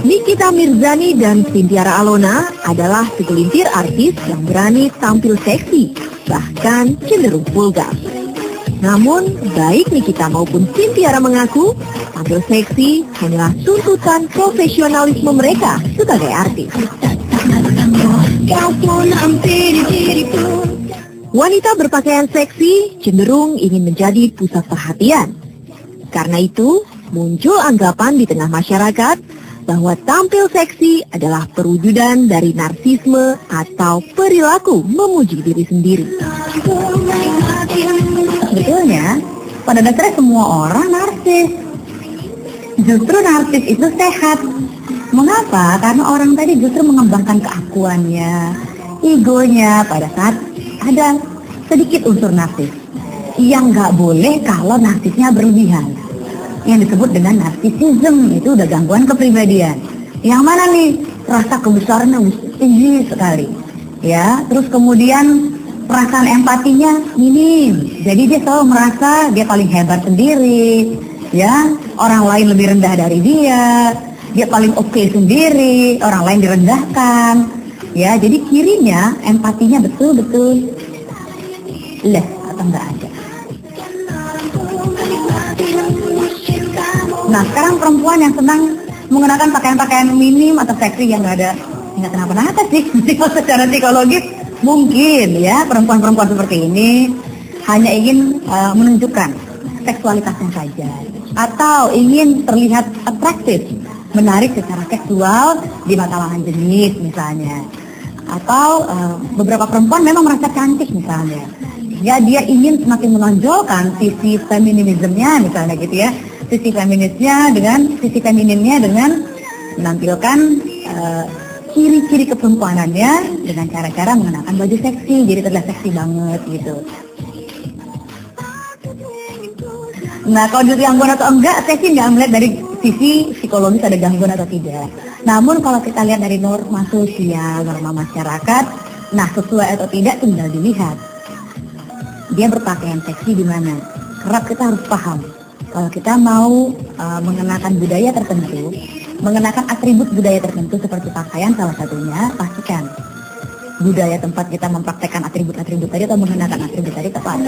Nikita Mirzani dan Cynthia Alona adalah segelintir artis yang berani tampil seksi, bahkan cenderung vulgar. Namun, baik Nikita maupun Cynthia mengaku, tampil seksi hanyalah tuntutan profesionalisme mereka sebagai artis. Wanita berpakaian seksi cenderung ingin menjadi pusat perhatian. Karena itu, muncul anggapan di tengah masyarakat bahwa tampil seksi adalah perwujudan dari narsisme atau perilaku memuji diri sendiri. Sebetulnya, pada dasarnya semua orang narsis. Justru narsis itu sehat. Mengapa? Karena orang tadi justru mengembangkan keakuannya, egonya pada saat ada sedikit unsur narsis. Yang nggak boleh kalau narsisnya berlebihan. Yang disebut dengan narsisism, itu udah gangguan kepribadian. Yang mana nih? Rasa kebesaran yang tinggi sekali. Ya, terus kemudian perasaan empatinya minim. Jadi dia selalu merasa dia paling hebat sendiri, ya, orang lain lebih rendah dari dia paling oke sendiri, orang lain direndahkan. Ya, jadi kirinya empatinya betul-betul leh atau enggak ada. Nah, sekarang perempuan yang senang menggunakan pakaian-pakaian minim atau seksi yang nggak kenapa-napa sih, secara psikologis mungkin ya perempuan-perempuan seperti ini hanya ingin menunjukkan seksualitasnya saja, atau ingin terlihat atraktif, menarik secara seksual di mata lawan jenis misalnya, atau beberapa perempuan memang merasa cantik misalnya, ya dia ingin semakin menonjolkan sisi feminismenya misalnya gitu ya. Sisi femininnya dengan menampilkan ciri-ciri keperempuanannya dengan cara-cara mengenakan baju seksi, jadi terlihat seksi banget gitu. Nah, kalau ada gangguan atau enggak, saya sih nggak melihat dari sisi psikologis ada gangguan atau tidak. Namun kalau kita lihat dari norma sosial, norma masyarakat, nah sesuai atau tidak tinggal dilihat. Dia berpakaian seksi di mana? Kerap kita harus paham. Kalau kita mau mengenakan budaya tertentu, mengenakan atribut budaya tertentu seperti pakaian salah satunya, pastikan budaya tempat kita mempraktekkan atribut-atribut tadi atau mengenakan atribut tadi tepat.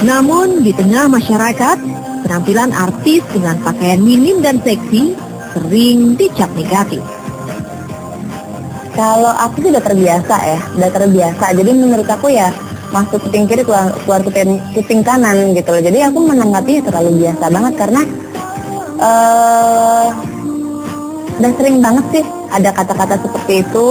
Namun di tengah masyarakat, penampilan artis dengan pakaian minim dan seksi sering dicap negatif. Kalau aku sih udah terbiasa. Jadi menurut aku ya masuk kuping kiri keluar kuping kanan gitu loh. Jadi aku menanggapinya terlalu biasa banget karena udah sering banget sih ada kata-kata seperti itu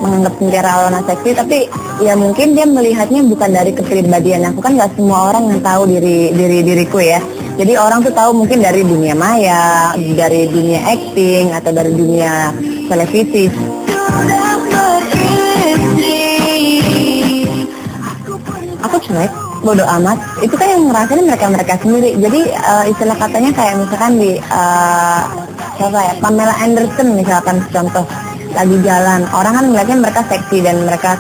menganggap Cynthia Alona seksi, tapi ya mungkin dia melihatnya bukan dari kepribadian aku, kan nggak semua orang yang tahu diriku ya. Jadi orang tuh tahu mungkin dari dunia maya, dari dunia acting atau dari dunia televisi. Aku cuek, bodo amat. Itu kan yang ngerasain mereka sendiri. Jadi istilah katanya kayak misalkan di Pamela Anderson misalkan contoh lagi jalan, orang kan melihatnya mereka seksi dan mereka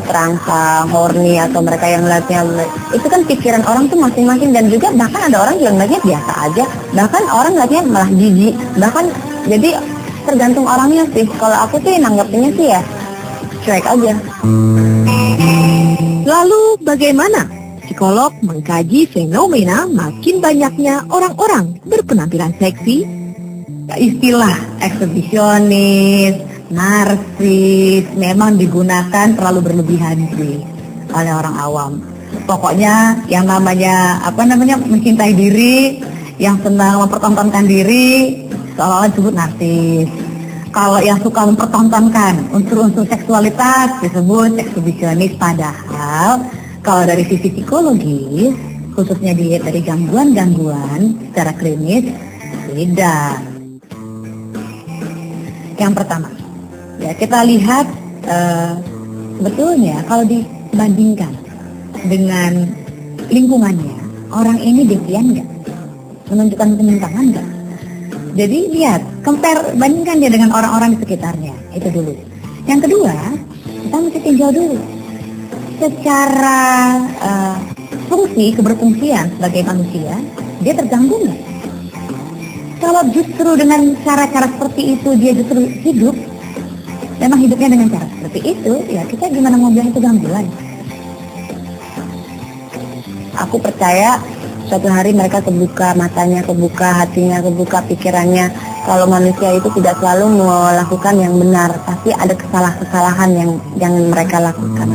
terangsang, horny, atau mereka yang melihatnya itu kan pikiran orang tuh masing-masing, dan juga bahkan ada orang yang melihatnya biasa aja, bahkan orang melihatnya malah jijik, bahkan jadi tergantung orangnya sih. Kalau aku sih nanggapinnya sih ya cuek aja. Lalu bagaimana psikolog mengkaji fenomena makin banyaknya orang-orang berpenampilan seksi? Istilah eksibisionis, narsis memang digunakan terlalu berlebihan sih oleh orang awam. Pokoknya yang namanya mencintai diri, yang senang mempertontonkan diri, seolah-olah disebut narsis. Kalau yang suka mempertontonkan unsur-unsur seksualitas disebut eksibisionis. Padahal kalau dari sisi psikologis, khususnya dilihat dari gangguan-gangguan secara klinis, beda. Yang pertama, ya kita lihat sebetulnya kalau dibandingkan dengan lingkungannya, orang ini devian nggak? menunjukkan penyimpangan nggak? Jadi lihat, bandingkan dia dengan orang-orang di sekitarnya, itu dulu. Yang kedua, kita mesti tinjau dulu secara keberfungsian sebagai manusia, dia terganggu nggak? Kalau justru dengan cara-cara seperti itu dia justru hidup, memang hidupnya dengan cara seperti itu, ya kita gimana mau bilang itu gangguan? Aku percaya suatu hari mereka kebuka matanya, kebuka hatinya, kebuka pikirannya. Kalau manusia itu tidak selalu melakukan yang benar, pasti ada kesalahan yang jangan mereka lakukan.